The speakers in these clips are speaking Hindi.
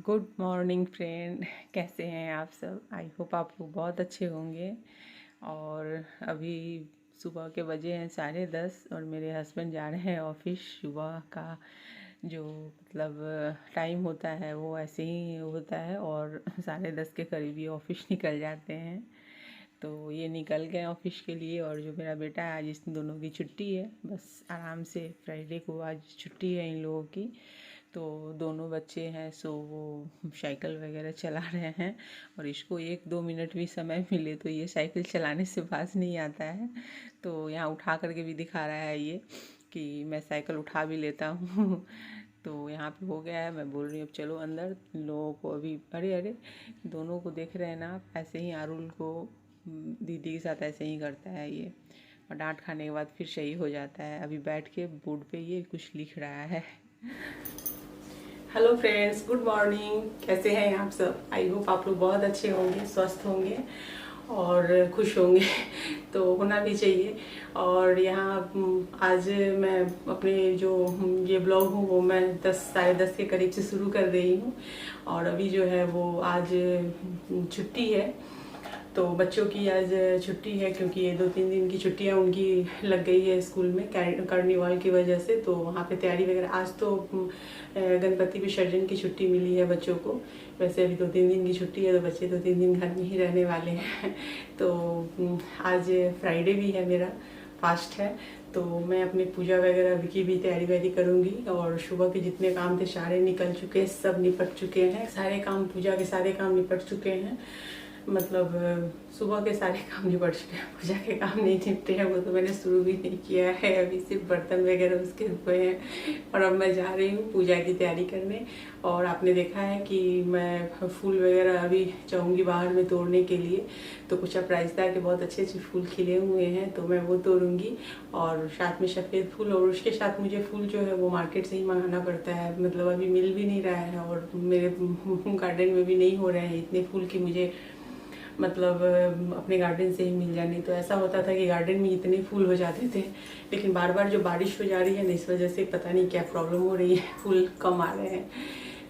Good morning friend. कैसे हैं आप सब? आई होप आप लोग बहुत अच्छे होंगे। और अभी सुबह के बजे हैं 10:30 और मेरे हस्बैंड जा रहे हैं ऑफिस। सुबह का जो टाइम होता है वो ऐसे ही होता है और 10:30 के करीब ही ऑफिस निकल जाते हैं। तो ये निकल गए ऑफिस के लिए। और जो मेरा बेटा है आज इन दोनों की छुट्टी है, बस आराम से फ्राइडे को आज छुट्टी है इन लोगों की। तो दोनों बच्चे हैं सो वो साइकिल वगैरह चला रहे हैं। और इसको 1-2 मिनट भी समय मिले तो ये साइकिल चलाने से बाज नहीं आता है। तो यहाँ उठा करके भी दिखा रहा है ये कि मैं साइकिल उठा भी लेता हूँ। तो यहाँ पे हो गया है। मैं बोल रही हूँ अब चलो अंदर। इन लोगों को अभी अरे अरे दोनों को देख रहे हैं ना आप? ऐसे ही आरुल को दीदी के साथ ऐसे ही करता है ये। और डांट खाने के बाद फिर सही हो जाता है। अभी बैठ के बोर्ड पे ये कुछ लिख रहा है। Hello friends, good morning. कैसे हैं आप सब? आई होप आप लोग बहुत अच्छे होंगे, स्वस्थ होंगे और खुश होंगे। तो होना भी चाहिए। और यहाँ आज मैं अपने जो ये ब्लॉग हूँ वो मैं 10 साढ़े 10 के करीब से शुरू कर रही हूँ। और अभी जो है वो आज छुट्टी है। तो बच्चों की आज छुट्टी है क्योंकि ये 2-3 दिन की छुट्टियां उनकी लग गई है स्कूल में कार्निवाल की वजह से। तो वहाँ पे तैयारी वगैरह आज तो गणपति विसर्जन की छुट्टी मिली है बच्चों को। वैसे अभी 2-3 दिन की छुट्टी है तो बच्चे 2-3 दिन घर में ही रहने वाले हैं। तो आज फ्राइडे भी है, मेरा फास्ट है। तो मैं अपनी पूजा वगैरह की भी तैयारी वैयारी करूँगी। और सुबह के जितने काम थे सारे निकल चुके हैं, सब निपट चुके हैं। सारे काम, पूजा के सारे काम निपट चुके हैं। मतलब सुबह के सारे काम निपट चुके हैं। पूजा के काम नहीं निपटे हैं, वो तो मैंने शुरू भी नहीं किया है। अभी सिर्फ बर्तन वगैरह उसके हुए हैं। और अब मैं जा रही हूँ पूजा की तैयारी करने। और आपने देखा है कि मैं फूल वगैरह अभी जाऊँगी बाहर में तोड़ने के लिए। तो कुछ अपराजिता के बहुत अच्छे अच्छे फूल खिले हुए हैं तो मैं वो तोड़ूंगी। और साथ में सफ़ेद फूल, और उसके साथ मुझे फूल जो है वो मार्केट से ही मंगाना पड़ता है। मतलब अभी मिल भी नहीं रहा है और मेरे गार्डन में भी नहीं हो रहे हैं इतने फूल की मुझे मतलब अपने गार्डन से ही मिल जाने। तो ऐसा होता था कि गार्डन में इतने फूल हो जाते थे। लेकिन बार बार जो बारिश हो जा रही है ना, इस वजह से पता नहीं क्या प्रॉब्लम हो रही है, फूल कम आ रहे हैं।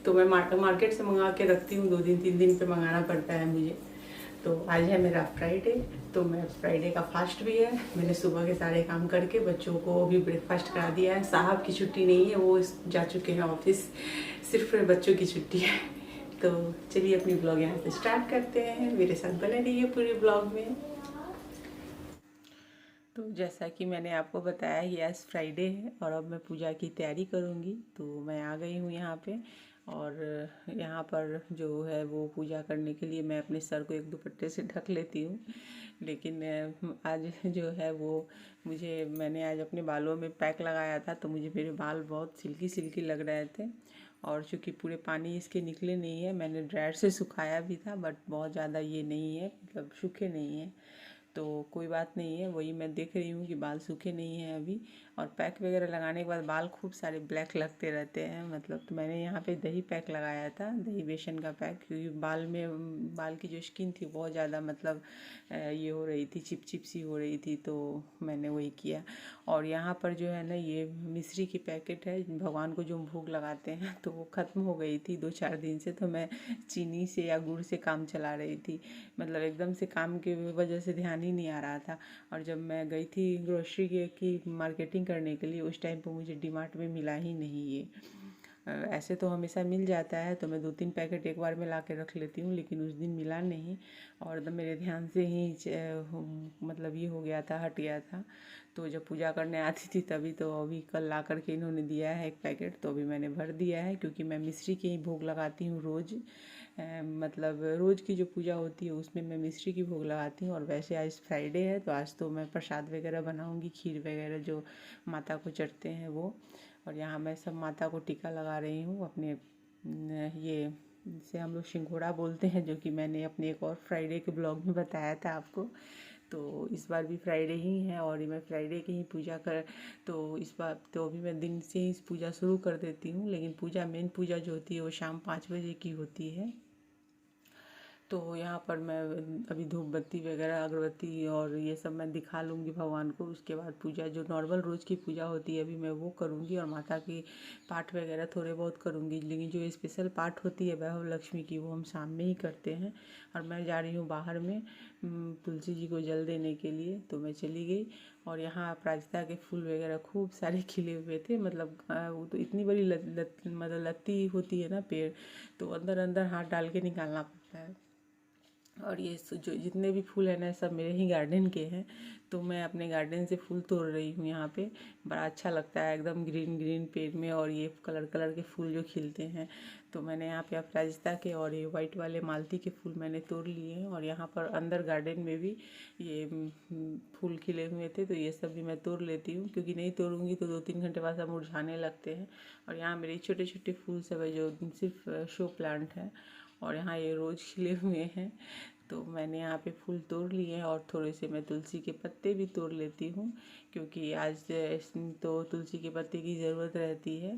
तो मैं मार्केट से मंगा के रखती हूँ, 2 दिन 3 दिन पे मंगाना पड़ता है मुझे। तो आज है मेरा फ्राइडे। तो मैं फ्राइडे का फास्ट भी है। मैंने सुबह के सारे काम करके बच्चों को भी ब्रेकफास्ट करा दिया है। साहब की छुट्टी नहीं है, वो जा चुके हैं ऑफिस, सिर्फ बच्चों की छुट्टी है। तो चलिए अपनी ब्लॉग यहाँ से स्टार्ट करते हैं। मेरे साथ बने रहिए पूरे ब्लॉग में। तो जैसा कि मैंने आपको बताया ये आज फ्राइडे है और अब मैं पूजा की तैयारी करूँगी। तो मैं आ गई हूँ यहाँ पे। और यहाँ पर जो है वो पूजा करने के लिए मैं अपने सर को एक दुपट्टे से ढक लेती हूँ। लेकिन आज जो है वो मैंने आज अपने बालों में पैक लगाया था तो मुझे मेरे बाल बहुत सिल्की सिल्की लग रहे थे। और चूँकि पूरे पानी इसके निकले नहीं है, मैंने ड्रायर से सुखाया भी था बट बहुत ज़्यादा ये नहीं है, मतलब सूखे नहीं है। तो कोई बात नहीं है, वही मैं देख रही हूँ कि बाल सूखे नहीं हैं अभी। और पैक वगैरह लगाने के बाद बाल खूब सारे ब्लैक लगते रहते हैं। मतलब तो मैंने यहाँ पे दही पैक लगाया था, दही बेसन का पैक, क्योंकि बाल की जो स्किन थी बहुत ज़्यादा ये हो रही थी, चिपचिप सी हो रही थी। तो मैंने वही किया। और यहाँ पर जो है ना ये मिश्री की पैकेट है, भगवान को जो भोग लगाते हैं, तो वो ख़त्म हो गई थी 2-4 दिन से। तो मैं चीनी से या गुड़ से काम चला रही थी। मतलब एकदम से काम की वजह से ध्यान ही नहीं आ रहा था। और जब मैं गई थी ग्रोसरी की मार्केटिंग करने के लिए, उस टाइम पर मुझे डीमार्ट में मिला ही नहीं ये। ऐसे तो हमेशा मिल जाता है तो मैं 2-3 पैकेट एक बार में ला के रख लेती हूँ, लेकिन उस दिन मिला नहीं। और एकदम मेरे ध्यान से ही मतलब ये हो गया था, हट गया था। तो जब पूजा करने आती थी तभी, तो अभी कल ला करके इन्होंने दिया है एक पैकेट, तो अभी मैंने भर दिया है। क्योंकि मैं मिश्री के ही भोग लगाती हूँ रोज़। मतलब रोज़ की जो पूजा होती है उसमें मैं मिश्री की भोग लगाती हूँ। और वैसे आज फ्राइडे है तो आज तो मैं प्रसाद वगैरह बनाऊँगी, खीर वगैरह जो माता को चढ़ते हैं वो। और यहाँ मैं सब माता को टीका लगा रही हूँ अपने ये जिसे हम लोग सिंघोड़ा बोलते हैं, जो कि मैंने अपने एक और फ्राइडे के ब्लॉग में बताया था आपको। तो इस बार भी फ्राइडे ही है और मैं फ्राइडे की ही पूजा कर, तो इस बार तो अभी मैं दिन से ही पूजा शुरू कर देती हूँ। लेकिन मेन पूजा जो होती है वो शाम 5 बजे की होती है। तो यहाँ पर मैं अभी धूप बत्ती वगैरह अगरबत्ती और ये सब मैं दिखा लूँगी भगवान को। उसके बाद पूजा जो नॉर्मल रोज़ की पूजा होती है अभी मैं वो करूँगी, और माता की पाठ वगैरह थोड़े बहुत करूँगी। लेकिन जो स्पेशल पाठ होती है वैभव लक्ष्मी की वो हम शाम में ही करते हैं। और मैं जा रही हूँ बाहर में तुलसी जी को जल देने के लिए, तो मैं चली गई। और यहाँ अपराजिता के फूल वगैरह खूब सारे खिले हुए थे, मतलब वो तो इतनी बड़ी मतलब लत्ती होती है ना पेड़, तो अंदर अंदर हाथ डाल के निकालना पड़ता है। और ये जो जितने भी फूल हैं ना सब मेरे ही गार्डन के हैं, तो मैं अपने गार्डन से फूल तोड़ रही हूँ यहाँ पे। बड़ा अच्छा लगता है एकदम ग्रीन ग्रीन पेड़ में, और ये कलर कलर के फूल जो खिलते हैं। तो मैंने यहाँ पे अपराजिता के और ये वाइट वाले मालती के फूल मैंने तोड़ लिए हैं। और यहाँ पर अंदर गार्डन में भी ये फूल खिले हुए थे, तो ये सब भी मैं तोड़ लेती हूँ, क्योंकि नहीं तोड़ूंगी तो 2-3 घंटे बाद सब मुरझाने लगते हैं। और यहाँ मेरे छोटे छोटे फूल सब है जो सिर्फ शो प्लांट है। और यहाँ ये रोज़ खिले हुए हैं, तो मैंने यहाँ पे फूल तोड़ लिए हैं। और थोड़े से मैं तुलसी के पत्ते भी तोड़ लेती हूँ, क्योंकि आज तो तुलसी के पत्ते की ज़रूरत रहती है,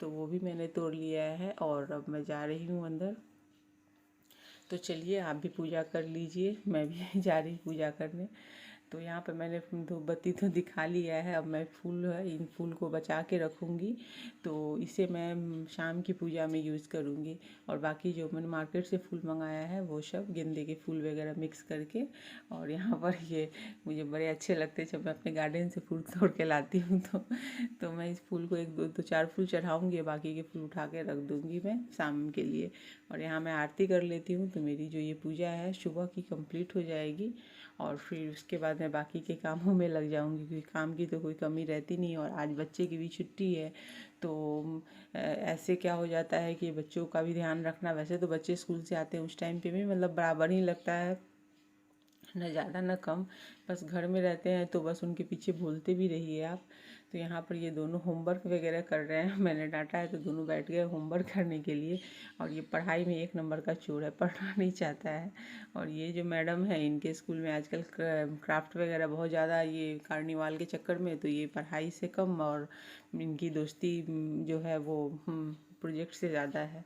तो वो भी मैंने तोड़ लिया है। और अब मैं जा रही हूँ अंदर। तो चलिए आप भी पूजा कर लीजिए, मैं भी जा रही पूजा करने। तो यहाँ पे मैंने धूप बत्ती तो दिखा लिया है, अब मैं फूल है इन फूल को बचा के रखूँगी, तो इसे मैं शाम की पूजा में यूज़ करूँगी। और बाकी जो मैंने मार्केट से फूल मंगाया है वो सब गेंदे के फूल वगैरह मिक्स करके। और यहाँ पर ये मुझे बड़े अच्छे लगते हैं जब मैं अपने गार्डन से फूल तोड़ के लाती हूँ, तो मैं इस फूल को 1-2-4 फूल चढ़ाऊँगी, बाकी के फूल उठा के रख दूँगी मैं शाम के लिए। और यहाँ मैं आरती कर लेती हूँ, तो मेरी जो ये पूजा है सुबह की कंप्लीट हो जाएगी। और फिर उसके बाद मैं बाकी के कामों में लग जाऊंगी, क्योंकि काम की तो कोई कमी रहती नहीं। और आज बच्चे की भी छुट्टी है, तो ऐसे क्या हो जाता है कि बच्चों का भी ध्यान रखना। वैसे तो बच्चे स्कूल से आते हैं उस टाइम पे भी मतलब बराबर ही लगता है, न ज़्यादा न कम। बस घर में रहते हैं तो बस उनके पीछे बोलते भी रहिए आप। तो यहाँ पर ये दोनों होमवर्क वगैरह कर रहे हैं, मैंने डांटा है तो दोनों बैठ गए होमवर्क करने के लिए। और ये पढ़ाई में 1 नंबर का चोर है, पढ़ना नहीं चाहता है। और ये जो मैडम है इनके स्कूल में आजकल क्राफ्ट वगैरह बहुत ज़्यादा, ये कार्निवाल के चक्कर में तो ये पढ़ाई से कम, और इनकी दोस्ती जो है वो प्रोजेक्ट से ज़्यादा है।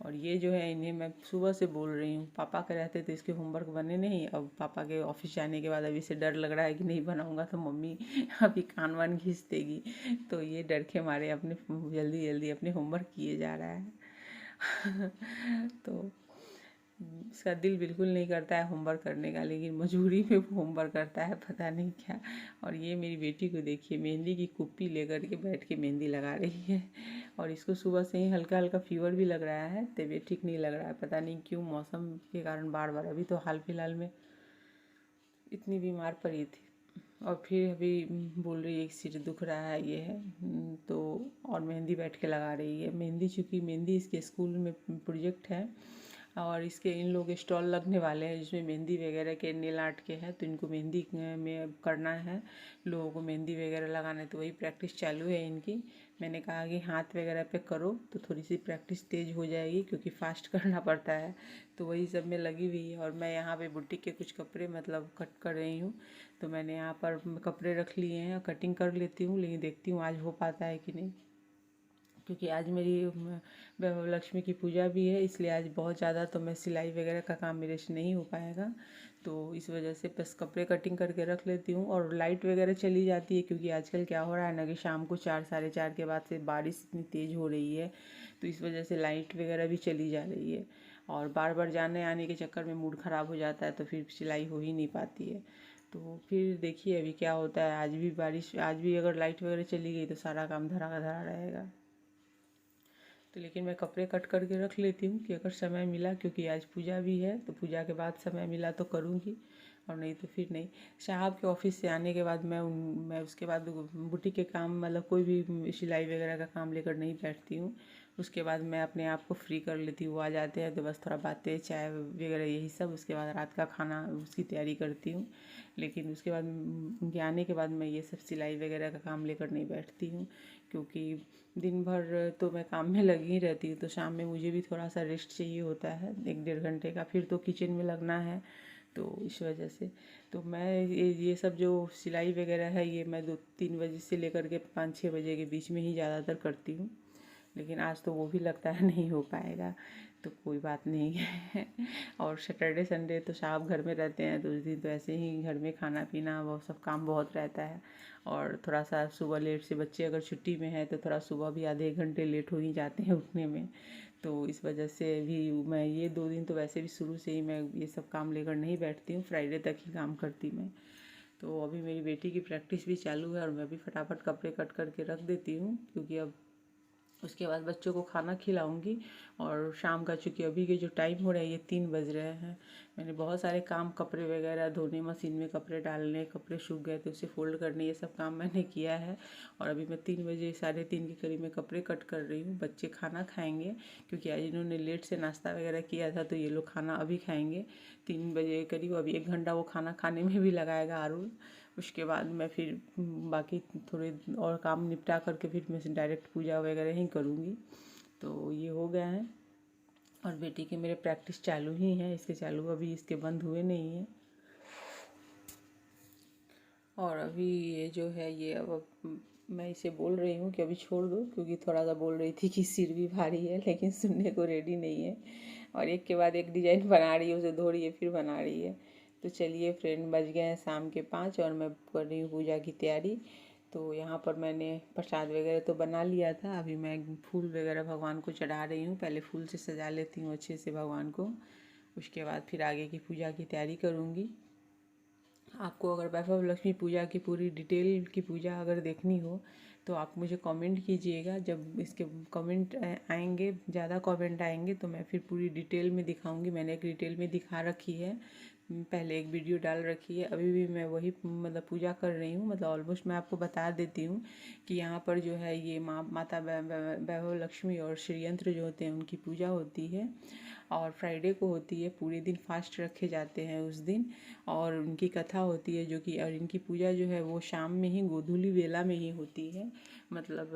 और ये जो है इन्हें मैं सुबह से बोल रही हूँ, पापा के रहते तो इसके होमवर्क बने नहीं। अब पापा के ऑफिस जाने के बाद अभी से डर लग रहा है कि नहीं बनाऊंगा तो मम्मी अभी कान वान घिस देगी, तो ये डर के मारे अपने जल्दी जल्दी अपने होमवर्क किए जा रहा है। तो इसका दिल बिल्कुल नहीं करता है होमवर्क करने का, लेकिन मजबूरी में वो होमवर्क करता है, पता नहीं क्या। और ये मेरी बेटी को देखिए, मेहंदी की कुप्पी लेकर के बैठ के मेहंदी लगा रही है। और इसको सुबह से ही हल्का हल्का फीवर भी लग रहा है, तबीयत ठीक नहीं लग रहा है, पता नहीं क्यों, मौसम के कारण बार बार। अभी तो हाल फिलहाल में इतनी बीमार पड़ी थी, और फिर अभी बोल रही है कि सिर दुख रहा है, ये है। तो और मेहंदी बैठ के लगा रही है मेहंदी, चूँकि मेहंदी इसके स्कूल में प्रोजेक्ट है, और इसके इन लोग स्टॉल लगने वाले हैं जिसमें मेहंदी वगैरह के नेल आर्ट के हैं, तो इनको मेहंदी में करना है, लोगों को मेहंदी वगैरह लगाना है, तो वही प्रैक्टिस चालू है इनकी। मैंने कहा कि हाथ वगैरह पे करो तो थोड़ी सी प्रैक्टिस तेज़ हो जाएगी, क्योंकि फास्ट करना पड़ता है, तो वही सब में लगी हुई है। और मैं यहाँ पे बुटीक के कुछ कपड़े मतलब कट कर रही हूँ, तो मैंने यहाँ पर कपड़े रख लिए हैं, कटिंग कर लेती हूँ, लेकिन देखती हूँ आज हो पाता है कि नहीं, क्योंकि आज मेरी वैभव लक्ष्मी की पूजा भी है, इसलिए आज बहुत ज़्यादा तो मैं सिलाई वगैरह का काम मेरे से नहीं हो पाएगा। तो इस वजह से बस कपड़े कटिंग करके रख लेती हूँ। और लाइट वगैरह चली जाती है, क्योंकि आजकल क्या हो रहा है ना कि शाम को 4-4:30 के बाद से बारिश इतनी तेज़ हो रही है, तो इस वजह से लाइट वगैरह भी चली जा रही है। और बार बार जाने आने के चक्कर में मूड ख़राब हो जाता है, तो फिर सिलाई हो ही नहीं पाती है। तो फिर देखिए अभी क्या होता है, आज भी बारिश, आज भी अगर लाइट वगैरह चली गई तो सारा काम धरा का धरा रहेगा। तो लेकिन मैं कपड़े कट करके रख लेती हूँ कि अगर समय मिला, क्योंकि आज पूजा भी है, तो पूजा के बाद समय मिला तो करूँगी, और नहीं तो फिर नहीं। साहब के ऑफिस से आने के बाद मैं उसके बाद बुटीक के काम मतलब कोई भी सिलाई वगैरह का काम लेकर नहीं बैठती हूँ। उसके बाद मैं अपने आप को फ्री कर लेती हूँ, वो आ जाते हैं तो बस थोड़ा बातें चाय वगैरह यही सब, उसके बाद रात का खाना उसकी तैयारी करती हूँ। लेकिन उसके बाद उनके आने के बाद मैं ये सब सिलाई वगैरह का काम लेकर नहीं बैठती हूँ, क्योंकि दिन भर तो मैं काम में लगी ही रहती हूँ, तो शाम में मुझे भी थोड़ा सा रेस्ट चाहिए होता है 1-1.5 घंटे का, फिर तो किचन में लगना है, तो इस वजह से। तो मैं ये सब जो सिलाई वगैरह है ये मैं 2-3 बजे से लेकर के 5-6 बजे के बीच में ही ज़्यादातर करती हूँ। लेकिन आज तो वो भी लगता है नहीं हो पाएगा, तो कोई बात नहीं है। और सैटरडे संडे तो साहब घर में रहते हैं, तो उस दिन तो ऐसे ही घर में खाना पीना वो सब काम बहुत रहता है। और थोड़ा सा सुबह लेट से, बच्चे अगर छुट्टी में है तो थोड़ा सुबह भी आधे एक घंटे लेट हो ही जाते हैं उठने में। तो इस वजह से भी मैं ये 2 दिन तो वैसे भी शुरू से ही मैं ये सब काम लेकर नहीं बैठती हूँ, फ्राइडे तक ही काम करती मैं। तो अभी मेरी बेटी की प्रैक्टिस भी चालू है और मैं भी फटाफट कपड़े कट करके रख देती हूँ, क्योंकि अब उसके बाद बच्चों को खाना खिलाऊंगी। और शाम का, चूँकि अभी के जो टाइम हो रहे हैं ये 3 बज रहे हैं, मैंने बहुत सारे काम, कपड़े वगैरह धोने, मशीन में कपड़े डालने, कपड़े सूख गए तो उसे फोल्ड करने, ये सब काम मैंने किया है। और अभी मैं 3 बजे, 3:30 के करीब में कपड़े कट कर रही हूँ। बच्चे खाना खाएंगे, क्योंकि आज इन्होंने लेट से नाश्ता वगैरह किया था, तो ये लोग खाना अभी खाएंगे 3 बजे करीब। अभी 1 घंटा वो खाना खाने में भी लगाएगा आरुल। उसके बाद मैं फिर बाकी थोड़े और काम निपटा करके फिर मैं डायरेक्ट पूजा वगैरह ही करूँगी। तो ये हो गया है। और बेटी के मेरे प्रैक्टिस चालू ही है, इसके चालू, अभी इसके बंद हुए नहीं हैं। और अभी ये जो है ये, अब मैं इसे बोल रही हूँ कि अभी छोड़ दो, क्योंकि थोड़ा सा बोल रही थी कि सिर भी भारी है, लेकिन सुनने को रेडी नहीं है। और एक के बाद एक डिजाइन बना रही है, उसे धो रही है फिर बना रही है। तो चलिए फ्रेंड, बज गए हैं शाम के 5 और मैं कर रही हूँ पूजा की तैयारी। तो यहाँ पर मैंने प्रसाद वगैरह तो बना लिया था, अभी मैं फूल वगैरह भगवान को चढ़ा रही हूँ। पहले फूल से सजा लेती हूँ अच्छे से भगवान को, उसके बाद फिर आगे की पूजा की तैयारी करूँगी। आपको अगर वैभव लक्ष्मी पूजा की पूरी डिटेल की पूजा अगर देखनी हो तो आप मुझे कमेंट कीजिएगा। जब इसके कमेंट आएंगे, ज़्यादा कमेंट आएंगे, तो मैं फिर पूरी डिटेल में दिखाऊंगी। मैंने एक डिटेल में दिखा रखी है, पहले एक वीडियो डाल रखी है। अभी भी मैं वही मतलब पूजा कर रही हूँ, मतलब ऑलमोस्ट मैं आपको बता देती हूँ कि यहाँ पर जो है ये माता वैभव लक्ष्मी और श्रीयंत्र जो होते हैं उनकी पूजा होती है। और फ्राइडे को होती है, पूरे दिन फास्ट रखे जाते हैं उस दिन। और उनकी कथा होती है जो कि, और इनकी पूजा जो है वो शाम में ही, गोधूली वेला में ही होती है, मतलब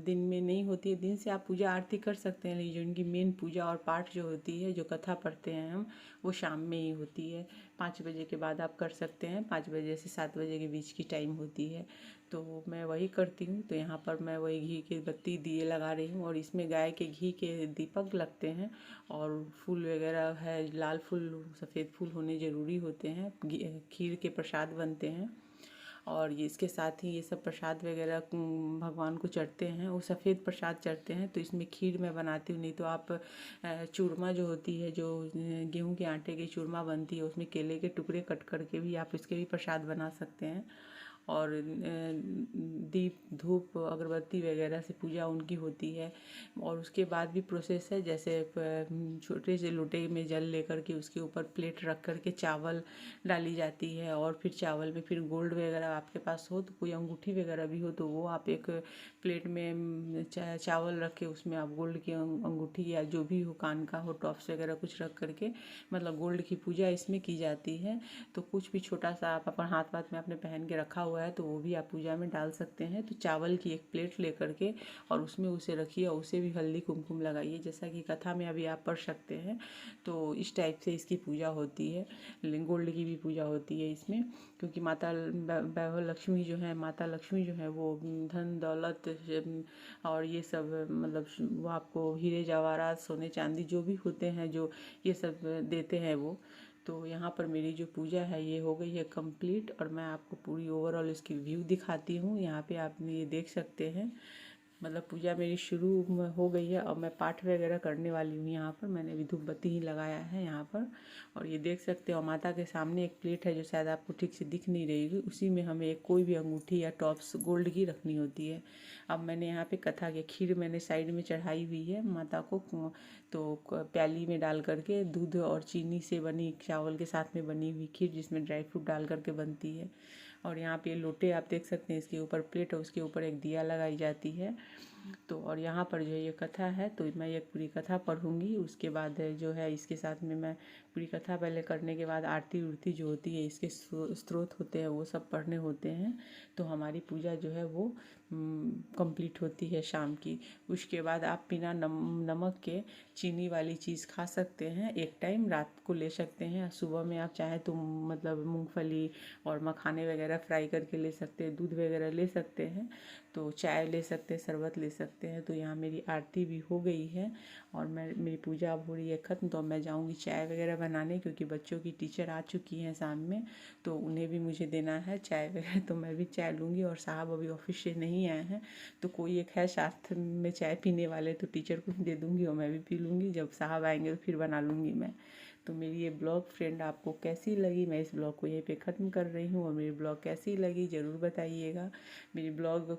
दिन में नहीं होती है। दिन से आप पूजा आरती कर सकते हैं, लेकिन जो इनकी मेन पूजा और पाठ जो होती है, जो कथा पढ़ते हैं हम, वो शाम में ही होती है। 5 बजे के बाद आप कर सकते हैं, 5 बजे से 7 बजे के बीच की टाइम होती है। तो मैं वही करती हूँ। तो यहाँ पर मैं वही घी की बत्ती दिए लगा रही हूँ, और इसमें गाय के घी के दीपक लगते हैं। और फूल वगैरह है, लाल फूल, सफ़ेद फूल होने ज़रूरी होते हैं। खीर के प्रसाद बनते हैं, और ये इसके साथ ही ये सब प्रसाद वगैरह भगवान को चढ़ते हैं। वो सफ़ेद प्रसाद चढ़ते हैं, तो इसमें खीर मैं बनाती हूँ। नहीं तो आप चूरमा जो होती है, जो गेहूं के आटे की चूरमा बनती है, उसमें केले के टुकड़े कट करके भी आप इसके भी प्रसाद बना सकते हैं। और दीप धूप अगरबत्ती वगैरह से पूजा उनकी होती है। और उसके बाद भी प्रोसेस है, जैसे छोटे से लोटे में जल लेकर के उसके ऊपर प्लेट रख कर के चावल डाली जाती है। और फिर चावल में फिर गोल्ड वगैरह आपके पास हो, तो कोई अंगूठी वगैरह भी हो, तो वो आप एक प्लेट में चावल रख के उसमें आप गोल्ड की अंगूठी या जो भी हो, कान का हो, टॉप्स वगैरह कुछ रख करके, मतलब गोल्ड की पूजा इसमें की जाती है। तो कुछ भी छोटा सा आप अपन हाथ में आपने पहन के रखा हुआ है, तो वो भी आप पूजा में डाल सकते हैं। तो चावल की एक प्लेट लेकर के और उसमें उसे रखिए, और उसे भी हल्दी कुमकुम लगाइए, जैसा कि कथा में अभी आप पढ़ सकते हैं। तो इस टाइप से इसकी पूजा होती है। गोल्ड की भी पूजा होती है इसमें, क्योंकि माता वैभव लक्ष्मी जो है, माता लक्ष्मी जो है, वो धन दौलत और ये सब, मतलब वो आपको हीरे जवाहरात, सोने चांदी जो भी होते हैं, जो ये सब देते हैं वो। तो यहाँ पर मेरी जो पूजा है ये हो गई है कंप्लीट, और मैं आपको पूरी ओवरऑल इसकी व्यू दिखाती हूँ। यहाँ पे आप ये देख सकते हैं, मतलब पूजा मेरी शुरू हो गई है। और मैं पाठ वगैरह करने वाली हूँ। यहाँ पर मैंने अभी धूप बत्ती ही लगाया है यहाँ पर, और ये देख सकते हो माता के सामने एक प्लेट है जो शायद आपको ठीक से दिख नहीं रही, उसी में हमें एक कोई भी अंगूठी या टॉप्स गोल्ड की रखनी होती है। अब मैंने यहाँ पे कथा की खीर मैंने साइड में चढ़ाई हुई है माता को, तो प्याली में डाल करके दूध और चीनी से बनी, चावल के साथ में बनी हुई खीर, जिसमें ड्राई फ्रूट डाल करके बनती है। और यहाँ पे लोटे आप देख सकते हैं, इसके ऊपर प्लेट है, उसके ऊपर एक दिया लगाई जाती है। तो और यहाँ पर जो है ये कथा है, तो मैं ये पूरी कथा पढ़ूँगी। उसके बाद जो है इसके साथ में मैं पूरी कथा पहले करने के बाद आरती उरती जो होती है, इसके स्त्रोत होते हैं, वो सब पढ़ने होते हैं। तो हमारी पूजा जो है वो कंप्लीट होती है शाम की। उसके बाद आप बिना नमक के चीनी वाली चीज़ खा सकते हैं, एक टाइम रात को ले सकते हैं। सुबह में आप चाहें तो मतलब मूंगफली और मखाने वगैरह फ्राई करके ले सकते हैं, दूध वगैरह ले सकते हैं, तो चाय ले सकते हैं, शरबत ले सकते हैं। तो यहाँ मेरी आरती भी हो गई है और मेरी पूजा अब हो रही है ख़त्म। तो अब मैं जाऊँगी चाय वगैरह बनाने, क्योंकि बच्चों की टीचर आ चुकी हैं शाम में, तो उन्हें भी मुझे देना है चाय वगैरह। तो मैं भी चाय लूँगी और साहब अभी ऑफिस से नहीं आए हैं, तो कोई एक है साथ में चाय पीने वाले, तो टीचर को भी दे दूँगी और मैं भी पी लूँगी। जब साहब आएंगे तो फिर बना लूँगी मैं। तो मेरी ये ब्लॉग फ्रेंड आपको कैसी लगी, मैं इस ब्लॉग को यहीं पे ख़त्म कर रही हूँ। और मेरी ब्लॉग कैसी लगी ज़रूर बताइएगा। मेरी ब्लॉग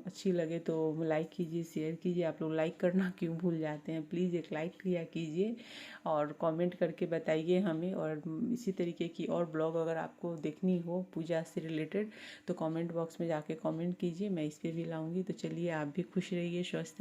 अच्छी लगे तो लाइक कीजिए, शेयर कीजिए। आप लोग लाइक करना क्यों भूल जाते हैं, प्लीज़ एक लाइक किया कीजिए और कमेंट करके बताइए हमें। और इसी तरीके की और ब्लॉग अगर आपको देखनी हो पूजा से रिलेटेड तो कमेंट बॉक्स में जाके कमेंट कीजिए, मैं इस पर भी लाऊँगी। तो चलिए आप भी खुश रहिए, स्वस्थ रहिए।